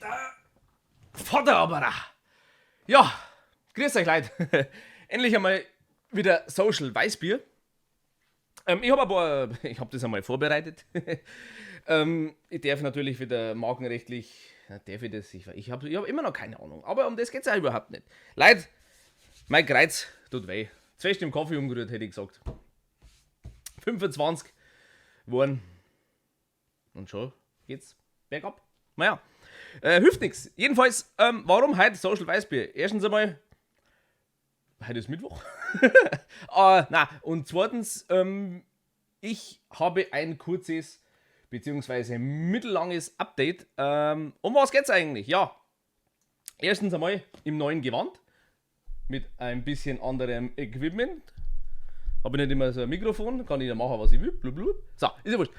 Alter Vater aber. Ja, grüß euch Leute. Endlich einmal wieder Social Weißbier. Ich habe das einmal vorbereitet. Ich darf natürlich wieder markenrechtlich, darf ich das? Ich hab immer noch keine Ahnung. Aber um das geht es auch überhaupt nicht. Leute, mein Kreuz tut weh. Zuerst im Kaffee umgerührt, hätte ich gesagt. 25 waren. Und schon geht's bergab. Naja, hilft nichts. Jedenfalls, warum heute Social Weißbier? Erstens einmal, heute ist Mittwoch. Und zweitens, ich habe ein kurzes beziehungsweise mittellanges Update. Um was geht's eigentlich? Ja, erstens einmal im neuen Gewand mit ein bisschen anderem Equipment. Habe ich nicht immer so ein Mikrofon, kann ich ja machen, was ich will. Blub. So, ist ja wurscht.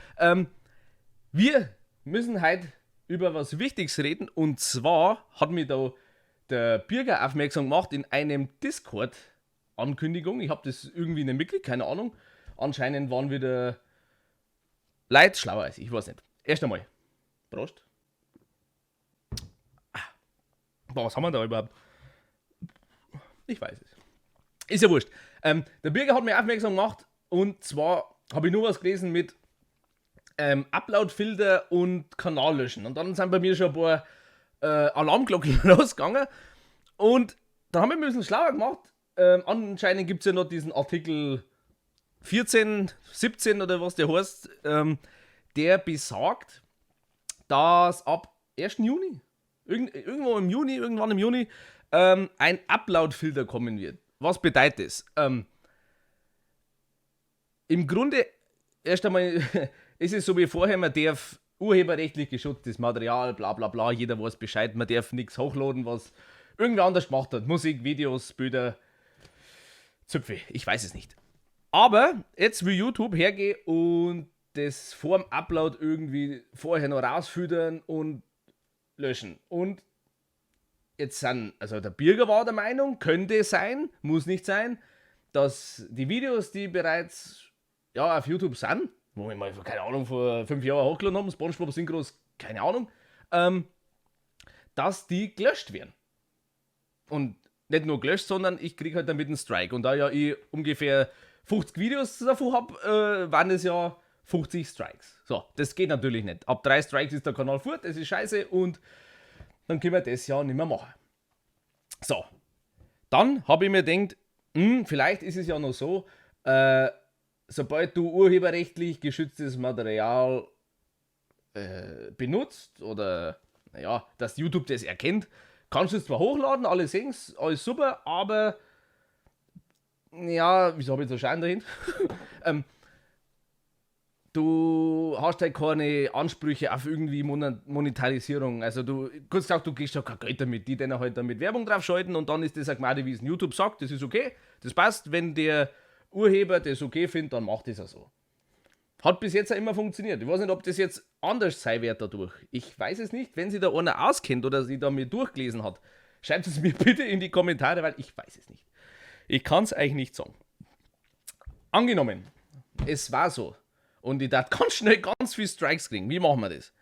Wir müssen heute über was Wichtiges reden, und zwar hat mir da der Bürger aufmerksam gemacht in einem Discord-Ankündigung. Ich habe das irgendwie nicht mitgekriegt, keine Ahnung. Anscheinend waren wieder Leute schlauer als ich weiß nicht. Erst einmal, Prost. Boah, was haben wir da überhaupt? Ich weiß es. Ist ja wurscht. Der Bürger hat mir aufmerksam gemacht, und zwar habe ich nur was gelesen mit Upload-Filter und Kanal löschen. Und dann sind bei mir schon ein paar Alarmglocken losgegangen. Und dann haben wir ein bisschen schlauer gemacht. Anscheinend gibt es ja noch diesen Artikel 14, 17 oder was der heißt, der besagt, dass ab 1. Juni, irgendwann im Juni, ein Upload-Filter kommen wird. Was bedeutet das? Im Grunde, erst einmal ist es so wie vorher, man darf urheberrechtlich geschütztes Material, bla bla bla, jeder weiß Bescheid, man darf nichts hochladen, was irgendwer anders gemacht hat. Musik, Videos, Bilder, Zöpfe, ich weiß es nicht. Aber jetzt will YouTube hergehen und das vorm Upload irgendwie vorher noch rausfüttern und löschen. Und jetzt also der Bürger war der Meinung, könnte sein, muss nicht sein, dass die Videos, die bereits auf YouTube sind, wo wir mal, keine Ahnung, vor 5 Jahren hochgeladen haben, SpongeBob Synchros, keine Ahnung, dass die gelöscht werden. Und nicht nur gelöscht, sondern ich kriege halt damit einen Strike. Und da ja ich ungefähr 50 Videos davon habe, waren es ja 50 Strikes. So, das geht natürlich nicht. Ab 3 Strikes ist der Kanal fort, das ist scheiße, und dann können wir das ja nicht mehr machen. So, dann habe ich mir gedacht, vielleicht ist es ja noch so, sobald du urheberrechtlich geschütztes Material benutzt oder, dass YouTube das erkennt, kannst du es zwar hochladen, alle sehen es, alles super, aber wieso habe ich so Schein dahin? Du hast halt keine Ansprüche auf irgendwie Monetarisierung. Also du, kurz gesagt, du kriegst ja kein Geld damit, die dann halt damit Werbung drauf schalten, und dann ist das auch gemacht, wie es YouTube sagt, das ist okay, das passt, wenn der Urheber das okay findet, dann macht das auch so. Hat bis jetzt auch immer funktioniert. Ich weiß nicht, ob das jetzt anders sein wird dadurch. Ich weiß es nicht. Wenn sich da einer auskennt oder sich da mir durchgelesen hat, schreibt es mir bitte in die Kommentare, weil ich weiß es nicht. Ich kann es euch nicht sagen. Angenommen, es war so, und ich darf ganz schnell ganz viel Strikes kriegen. Wie machen wir das?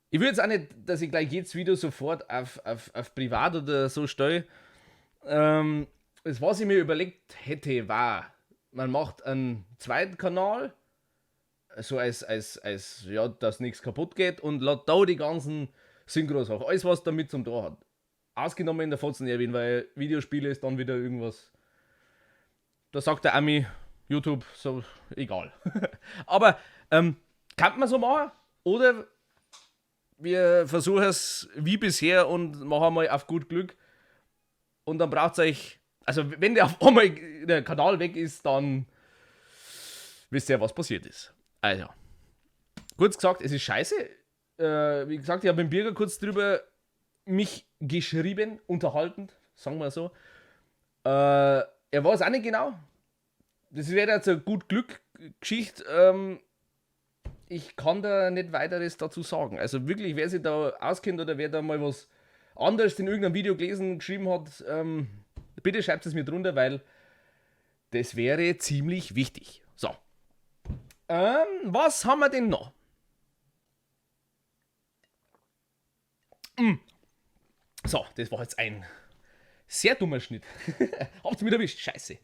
Ich will jetzt auch nicht, dass ich gleich jedes Video sofort auf privat oder so stelle. Das, was ich mir überlegt hätte, war, man macht einen zweiten Kanal, so als dass nichts kaputt geht, und lädt da die ganzen Synchros auf. Alles, was damit zum Tor hat. Ausgenommen der Fotzen erwähnen, weil Videospiele ist dann wieder irgendwas. Da sagt der Ami, YouTube, so, egal. Aber, kann man so machen? Oder wir versuchen es wie bisher und machen mal auf gut Glück. Und dann braucht es euch, also wenn der auf einmal der Kanal weg ist, dann wisst ihr, was passiert ist. Also, kurz gesagt, es ist scheiße. Wie gesagt, ich habe mit dem Bürger kurz drüber mich geschrieben, unterhaltend, sagen wir so. Er weiß auch nicht genau. Das wäre jetzt eine gut Glück-Geschichte. Ich kann da nicht weiteres dazu sagen. Also wirklich, wer sich da auskennt oder wer da mal was anderes in irgendeinem Video gelesen, geschrieben hat, bitte schreibt es mir drunter, weil das wäre ziemlich wichtig. So. Was haben wir denn noch? So, das war jetzt ein sehr dummer Schnitt. Habt ihr mich erwischt? Scheiße.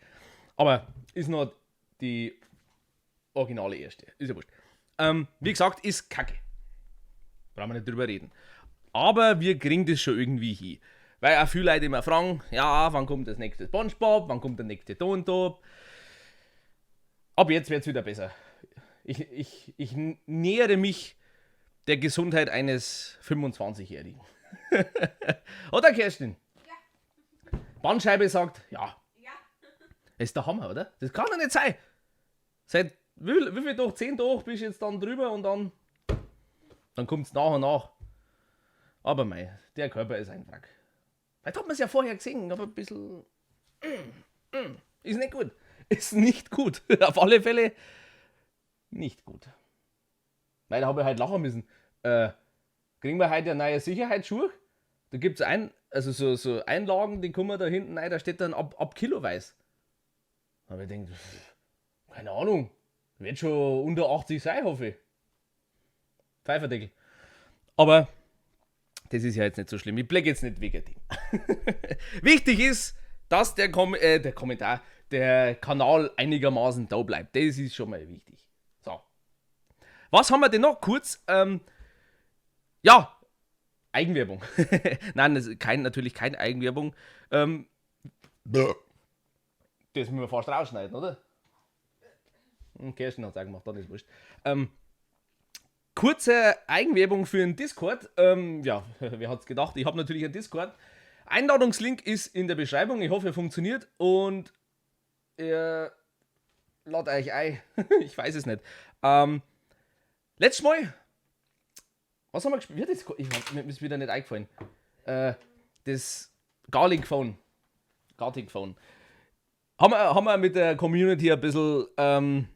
Aber ist noch die originale erste. Ist ja wurscht. Wie gesagt, ist kacke. Brauchen wir nicht drüber reden. Aber wir kriegen das schon irgendwie hin. Weil auch viele Leute immer fragen, ja, wann kommt das nächste SpongeBob, wann kommt der nächste Tontop. Ab jetzt wird es wieder besser. Ich nähere mich der Gesundheit eines 25-Jährigen. Oder Kerstin? Ja. Bandscheibe sagt, ja. Ja. Das ist der Hammer, oder? Das kann doch nicht sein. Seit wie viel Tag? 10 Tage bist du jetzt dann drüber und dann kommt es nach und nach. Aber mei, der Körper ist ein Wrack. Vielleicht hat man es ja vorher gesehen, aber ein bisschen... Ist nicht gut. Ist nicht gut. Auf alle Fälle nicht gut. Weil da habe ich halt lachen müssen. Kriegen wir heute neue Sicherheitsschuhe? Da gibt es so Einlagen, die kommen da hinten rein, da steht dann ab Kiloweise. Da habe ich gedacht, keine Ahnung, wird schon unter 80 sein, hoffe ich. Pfeiferdeckel. Aber das ist ja jetzt nicht so schlimm. Ich blicke jetzt nicht wegen dem. Wichtig ist, dass der Kommentar, der Kanal einigermaßen da bleibt. Das ist schon mal wichtig. So. Was haben wir denn noch? Kurz, ja, Eigenwerbung. Nein, das ist natürlich keine Eigenwerbung. Das müssen wir fast rausschneiden, oder? Kerstin hat es auch gemacht, dann ist wurscht. Kurze Eigenwerbung für den Discord. Ja, wer hat's gedacht? Ich habe natürlich einen Discord. Einladungslink ist in der Beschreibung. Ich hoffe, er funktioniert. Und ihr ladet euch ein. Ich weiß es nicht. Letztes Mal. Was haben wir gespielt? Mir ist wieder nicht eingefallen. Das Garlic Phone. Haben wir mit der Community ein bisschen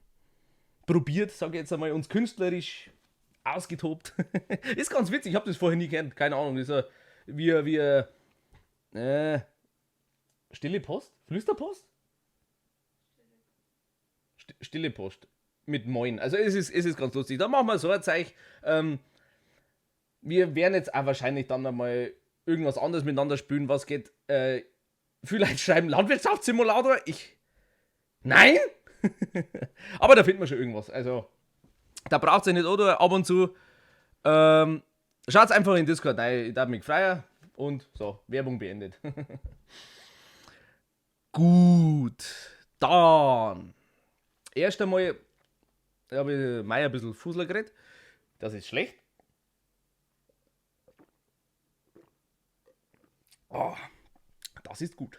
probiert, sage ich jetzt einmal, uns künstlerisch ausgetobt. Ist ganz witzig, ich habe das vorher nie kennt, keine Ahnung. Das ist wie Stille Post? Flüsterpost? Stille Post. Mit Moin. Also es ist ganz lustig. Da machen wir so ein Zeug. Wir werden jetzt auch wahrscheinlich dann einmal irgendwas anderes miteinander spielen, was geht. Vielleicht schreiben Landwirtschaftssimulator. Nein! Aber da findet man schon irgendwas. Also, da braucht es nicht, oder? Ab und zu. Schaut einfach in Discord rein. Ich darf mich freuen. Und so, Werbung beendet. Gut. Dann. Erst einmal habe ich Mai ein bisschen Fusel geredet. Das ist schlecht. Oh, das ist gut.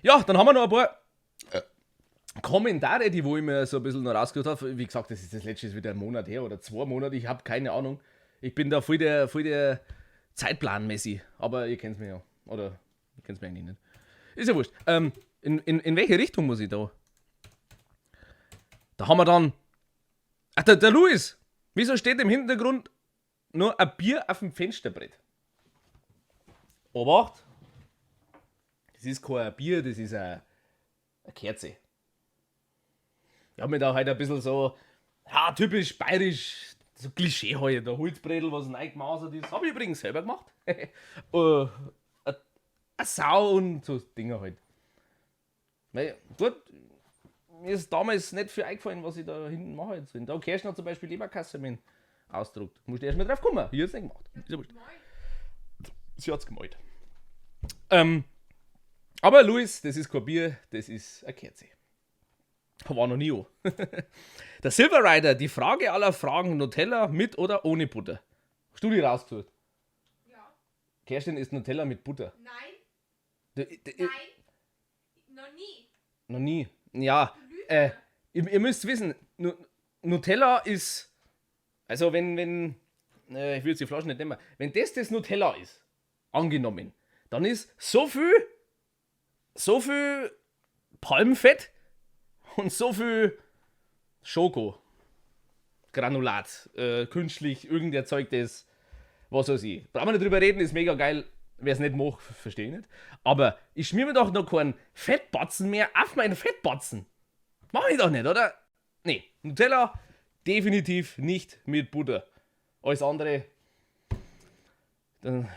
Ja, dann haben wir noch ein paar Kommentare, die wo ich mir so ein bisschen noch rausgehört habe. Wie gesagt, das ist das letzte wieder ein Monat her oder 2 Monate. Ich habe keine Ahnung. Ich bin da voll der Zeitplanmäßig. Aber ihr kennt mich ja. Oder ihr kennt mich eigentlich nicht. Ist ja wurscht. In welche Richtung muss ich da? Da haben wir dann. Ach, der Luis. Wieso steht im Hintergrund nur ein Bier auf dem Fensterbrett? Obacht. Das ist kein Bier, das ist eine Kerze. Ich habe mir da halt ein bisschen so, ja, typisch bayerisch, so Klischee halt, der Holzbredel, was neu gemausert ist. Habe ich übrigens selber gemacht. Eine Sau und so Dinger halt. Weil, gut, mir ist damals nicht viel eingefallen, was ich da hinten mache jetzt. Da Kerstin hat zum Beispiel Leberkassemen ausgedruckt. Musst du erst mal drauf kommen. Hier ist es nicht gemacht. Ist ja wurscht. Sie hat es gemalt. Aber Luis, das ist kein Bier, das ist eine Kerze. War noch nie an. Der Silver Rider, die Frage aller Fragen: Nutella mit oder ohne Butter? Hast du die rausgesucht? Ja. Kerstin isst Nutella mit Butter. Nein. Nein. Noch nie. Noch nie. Ja. Ihr müsst wissen, Nutella ist. Also, wenn ich will jetzt die Flasche nicht nehmen. Wenn das Nutella ist, angenommen, dann ist so viel Palmfett und so viel Schoko-Granulat, künstlich, irgendein Zeug, das, was weiß ich. Brauchen wir nicht drüber reden, ist mega geil. Wer es nicht macht, verstehe ich nicht. Aber ich schmier mir doch noch keinen Fettbatzen mehr auf meinen Fettbatzen. Mach ich doch nicht, oder? Nee, Nutella definitiv nicht mit Butter. Alles andere, Dann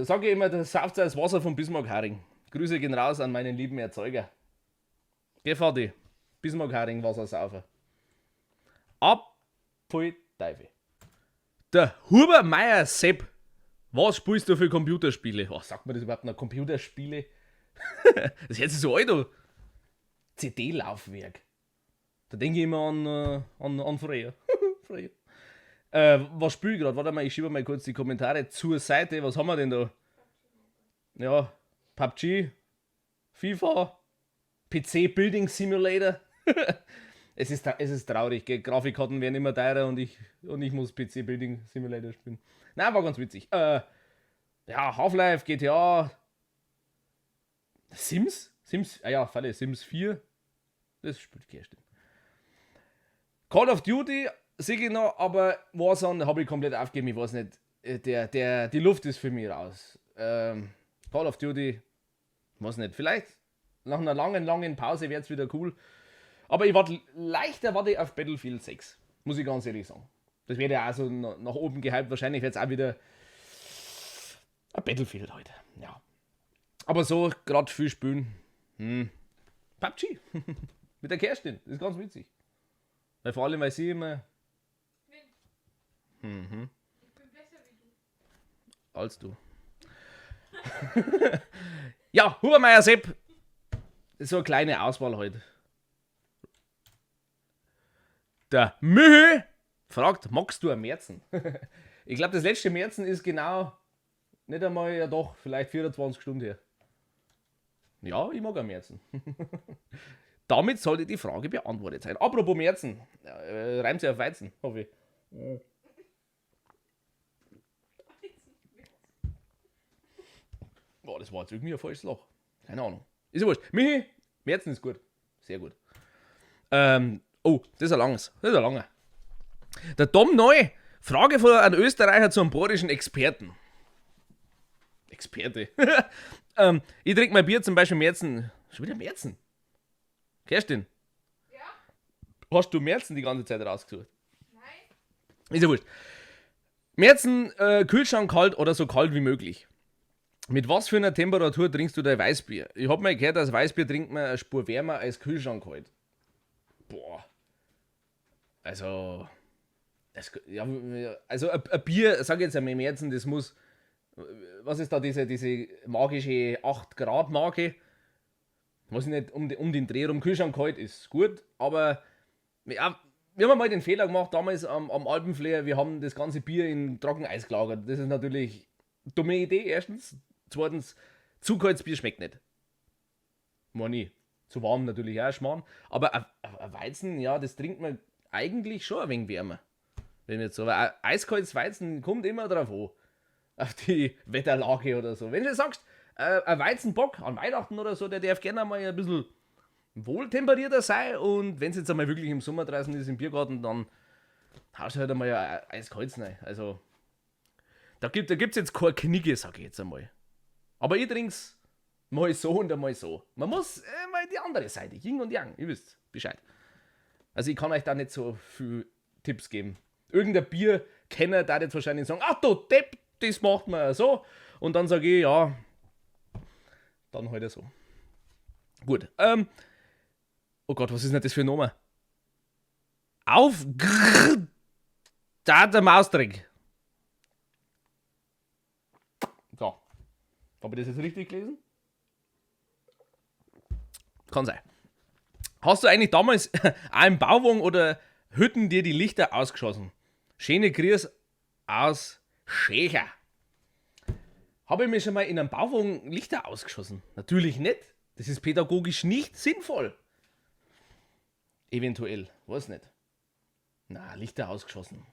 sage ich immer, das sauft das Wasser vom Bismarck-Haring. Grüße gehen raus an meinen lieben Erzeuger. Geh, Vati. Bismarck-Haring Wasser saufen. Apfel Teufel. Der Huber Meier Sepp. Was spielst du für Computerspiele? Was sagt man das überhaupt noch? Computerspiele? Das hört sich so alt an. CD-Laufwerk. Da denke ich immer an früher. Früher. Was spiele ich gerade? Warte mal, ich schiebe mal kurz die Kommentare zur Seite. Was haben wir denn da? Ja, PUBG, FIFA, PC Building Simulator. Es ist traurig, gell? Grafikkarten werden immer teurer und ich muss PC Building Simulator spielen. Nein, war ganz witzig. Ja, Half-Life, GTA, Sims, ja, Falle, Sims 4. Das spielt Kerstin. Call of Duty sehe ich noch, aber Warzone habe ich komplett aufgegeben. Ich weiß nicht, die Luft ist für mich raus. Call of Duty, weiß nicht, vielleicht nach einer langen Pause wird es wieder cool. Aber ich warte auf Battlefield 6, muss ich ganz ehrlich sagen. Das wird ja auch so nach oben gehypt. Wahrscheinlich wird es auch wieder ein Battlefield heute. Ja. Aber so, gerade viel spielen. PUBG. Mit der Kerstin. Das ist ganz witzig. Weil vor allem, weil sie immer. Ich bin besser wie du. Als du. Ja, Hubermeier Sepp. So eine kleine Auswahl heute. Der Mühe fragt, magst du ein Märzen? Ich glaube, das letzte Märzen ist genau, nicht einmal, ja doch, vielleicht 24 Stunden her. Ja, ich mag ein Märzen. Damit sollte die Frage beantwortet sein. Apropos Märzen, reimt sie auf Weizen, hoffe ich. Oh, das war jetzt irgendwie ein falsches Loch. Keine Ahnung. Ist ja wurscht. Michi, Märzen ist gut. Sehr gut. Oh, das ist ein langes. Der Dom Neu, Frage von einem Österreicher zu einem bayerischen Experten. Experte. Ich trinke mein Bier zum Beispiel Märzen. Schon wieder Märzen? Kerstin, Ja? hast du Märzen die ganze Zeit rausgesucht? Nein? Ist ja wurscht. Märzen, Kühlschrank kalt oder so kalt wie möglich. Mit was für einer Temperatur trinkst du dein Weißbier? Ich hab mal gehört, dass Weißbier trinkt man eine Spur wärmer als Kühlschrank kalt. Boah. Also. Also ein Bier, sag ich jetzt einmal im Märzen, das muss. Was ist da diese magische 8 Grad Marke? Was ich nicht, um den Dreh rum Kühlschrank kalt ist gut, aber ja, wir haben mal den Fehler gemacht damals am Alpenflair, wir haben das ganze Bier in Trockeneis gelagert. Das ist natürlich eine dumme Idee, erstens. Zweitens, zu kaltes Bier schmeckt nicht. War nie. Zu warm natürlich auch, Schmarrn. Aber ein Weizen, ja, das trinkt man eigentlich schon ein wenig wärmer. Wenn jetzt so, aber ein eiskaltes Weizen kommt immer drauf an. Auf die Wetterlage oder so. Wenn du sagst, ein Weizenbock an Weihnachten oder so, der darf gerne mal ein bisschen wohltemperierter sein. Und wenn es jetzt einmal wirklich im Sommer draußen ist im Biergarten, dann haust du halt einmal ein eiskaltes rein. Also, da gibt's jetzt keine Knigge, sag ich jetzt einmal. Aber ich trink's mal so und einmal so. Man muss mal die andere Seite, Yin und Yang, ihr wisst Bescheid. Also ich kann euch da nicht so viel Tipps geben. Irgendein Bierkenner darf jetzt wahrscheinlich sagen, ach du Depp, das macht man ja so. Und dann sage ich, ja, dann halt so. Gut. Oh Gott, was ist denn das für ein Name? Auf Grrr, da der Maustrick. So. Habe ich das jetzt richtig gelesen? Kann sein. Hast du eigentlich damals auch im Bauwagen oder Hütten dir die Lichter ausgeschossen? Schöne Grüße aus Schächer. Habe ich mir schon mal in einem Bauwagen Lichter ausgeschossen? Natürlich nicht. Das ist pädagogisch nicht sinnvoll. Eventuell, weiß nicht. Na, Lichter ausgeschossen.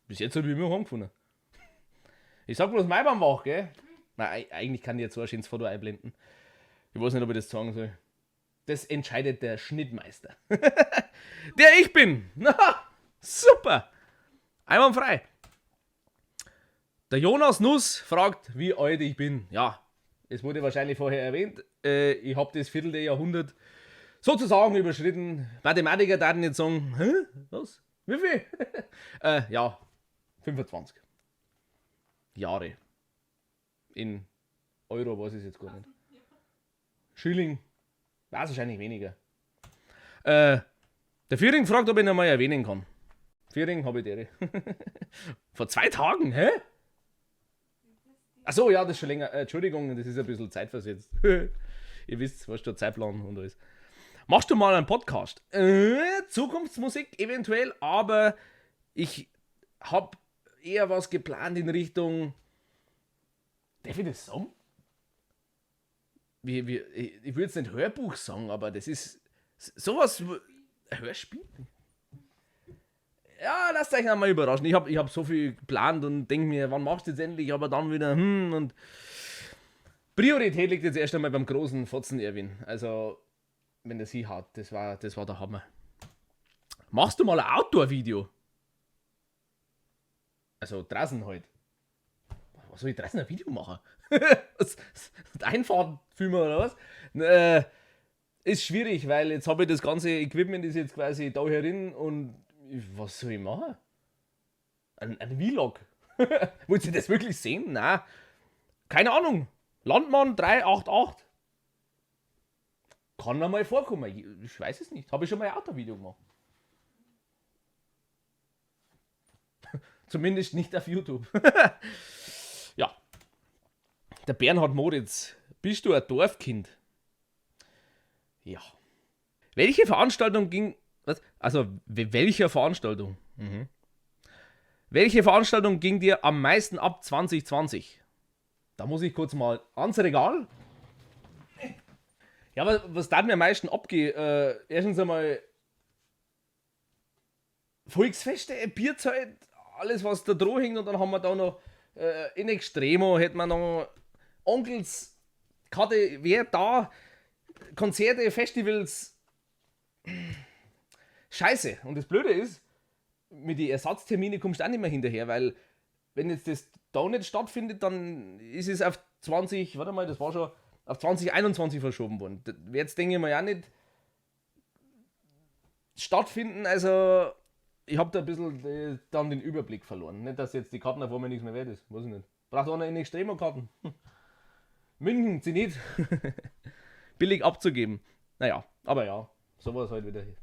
Bis jetzt habe ich immer heimgefunden. Ich sag bloß mein beim Wach, gell? Nein, eigentlich kann ich jetzt so ein schönes Foto einblenden. Ich weiß nicht, ob ich das sagen soll. Das entscheidet der Schnittmeister. Der ich bin. Na, super. Einwandfrei. Der Jonas Nuss fragt, wie alt ich bin. Ja, es wurde wahrscheinlich vorher erwähnt. Ich habe das Viertel der Jahrhundert sozusagen überschritten. Mathematiker darf jetzt sagen, hä? Was? Wie viel? Ja, 25 Jahre. In Euro weiß ich es jetzt gar nicht. Schilling. Weiß wahrscheinlich weniger. Der Führing fragt, ob ich ihn mal erwähnen kann. Führing habe ich dir. Vor 2 Tagen, hä? Achso, ja, das ist schon länger. Entschuldigung, das ist ein bisschen zeitversetzt. Ihr wisst, was der Zeitplan und alles. Machst du mal einen Podcast? Zukunftsmusik eventuell, aber ich habe eher was geplant in Richtung. Darf ich das sagen? Ich würde es nicht Hörbuch sagen, aber das ist sowas. Hörspiel? Ja, lasst euch einmal überraschen. Ich hab so viel geplant und denke mir, wann machst du jetzt endlich? Aber dann wieder, und Priorität liegt jetzt erst einmal beim großen Fotzen Erwin. Also, wenn das hinhaut, das war der Hammer. Machst du mal ein Outdoor-Video? Also, draußen halt. Was soll ich draußen ein Video machen? Einfahren filmen oder was? Ist schwierig, weil jetzt habe ich das ganze Equipment ist jetzt quasi da herin und was soll ich machen? Ein Vlog? Wollt ihr das wirklich sehen? Nein. Keine Ahnung. Landmann 388. Kann noch mal vorkommen. Ich weiß es nicht. Habe ich schon mal ein Autovideo gemacht. Zumindest nicht auf YouTube. Ja. Der Bernhard Moritz. Bist du ein Dorfkind? Ja. Welche Veranstaltung ging. Was? Also, welche Veranstaltung? Welche Veranstaltung ging dir am meisten ab 2020? Da muss ich kurz mal ans Regal. Ja, aber was da mir am meisten abgeht? Erstens einmal Volksfeste, Bierzeit, alles was da dran hängt und dann haben wir da noch in Extremo, hätten wir noch Onkels, Karte, wer da, Konzerte, Festivals. Scheiße. Und das Blöde ist, mit den Ersatzterminen kommst du auch nicht mehr hinterher, weil wenn jetzt das da nicht stattfindet, dann ist es auf 2021 verschoben worden. Das wird jetzt, denke ich mal, auch nicht stattfinden, also ich habe da ein bisschen dann den Überblick verloren. Nicht, dass jetzt die Karten auf einmal nichts mehr wert ist, weiß ich nicht. Braucht einer in Extremo-Karten. München, sie nicht billig abzugeben. Naja, aber ja, sowas halt wieder hier.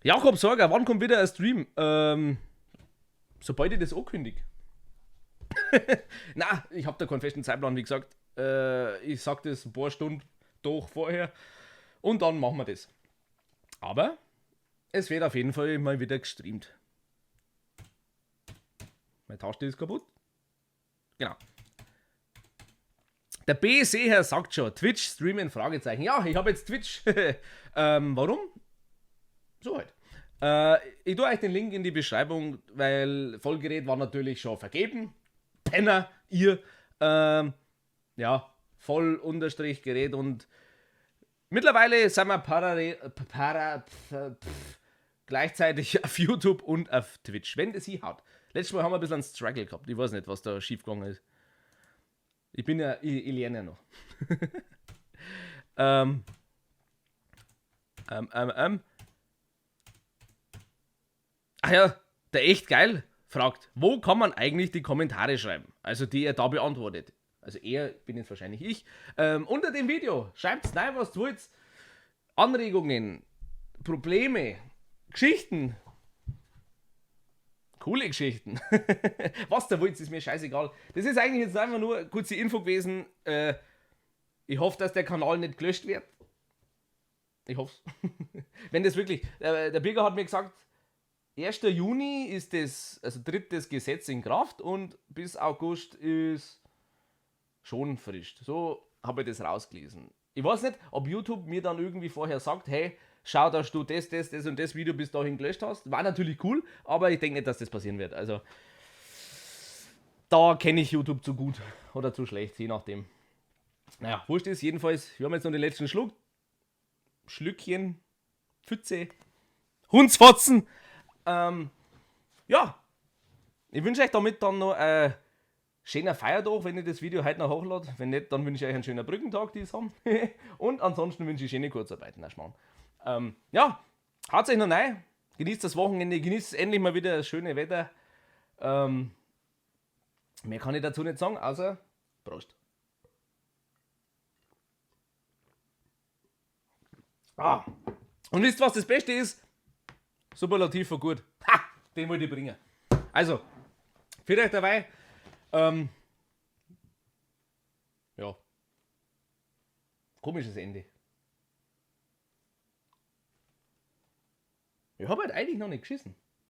Jakob Sorger, wann kommt wieder ein Stream? Sobald ich das ankündige. Na, ich habe da keinen festen Zeitplan, wie gesagt. Ich sag das ein paar Stunden doch vorher und dann machen wir das. Aber es wird auf jeden Fall mal wieder gestreamt. Mein Taste ist kaputt. Genau. Der B-Seher sagt schon, Twitch streamen, Fragezeichen. Ja, ich habe jetzt Twitch. Warum? So halt. Ich tue euch den Link in die Beschreibung, weil Vollgerät war natürlich schon vergeben. Penner, ihr. Ja, Voll-Gerät und mittlerweile sind wir gleichzeitig auf YouTube und auf Twitch, wenn das hier haut. Letztes Mal haben wir ein bisschen einen Struggle gehabt. Ich weiß nicht, was da schief gegangen ist. Ich bin ja, ich lerne ja noch. Ach ja, der echt geil fragt, wo kann man eigentlich die Kommentare schreiben? Also die er da beantwortet. Also er, bin jetzt wahrscheinlich ich. Unter dem Video schreibt rein, was du wollt. Anregungen, Probleme, Geschichten. Coole Geschichten. Was da wollt, ist mir scheißegal. Das ist eigentlich jetzt einfach nur kurze Info gewesen. Ich hoffe, dass der Kanal nicht gelöscht wird. Ich hoffe es. Wenn das wirklich. Der Bürger hat mir gesagt, 1. Juni ist das, also tritt das Gesetz in Kraft und bis August ist schon frisch. So habe ich das rausgelesen. Ich weiß nicht, ob YouTube mir dann irgendwie vorher sagt, hey, schau, dass du das und das Video bis dahin gelöscht hast. War natürlich cool, aber ich denke nicht, dass das passieren wird. Also, da kenne ich YouTube zu gut oder zu schlecht, je nachdem. Naja, wurscht ist, jedenfalls, wir haben jetzt noch den letzten Schlückchen, Pfütze, Hundsfotzen. Ja, ich wünsche euch damit dann noch ein schöner Feiertag, wenn ihr das Video heute noch hochlade. Wenn nicht, dann wünsche ich euch einen schönen Brückentag, die es haben. Und ansonsten wünsche ich schöne Kurzarbeiten. Ja, haut euch noch rein. Genießt das Wochenende, genießt endlich mal wieder das schöne Wetter. Mehr kann ich dazu nicht sagen, außer Prost. Ah. Und wisst ihr, was das Beste ist? Superlativ war gut. Ha! Den wollte ich bringen. Also, für euch dabei. Ja. Komisches Ende. Ich habe halt eigentlich noch nicht geschissen.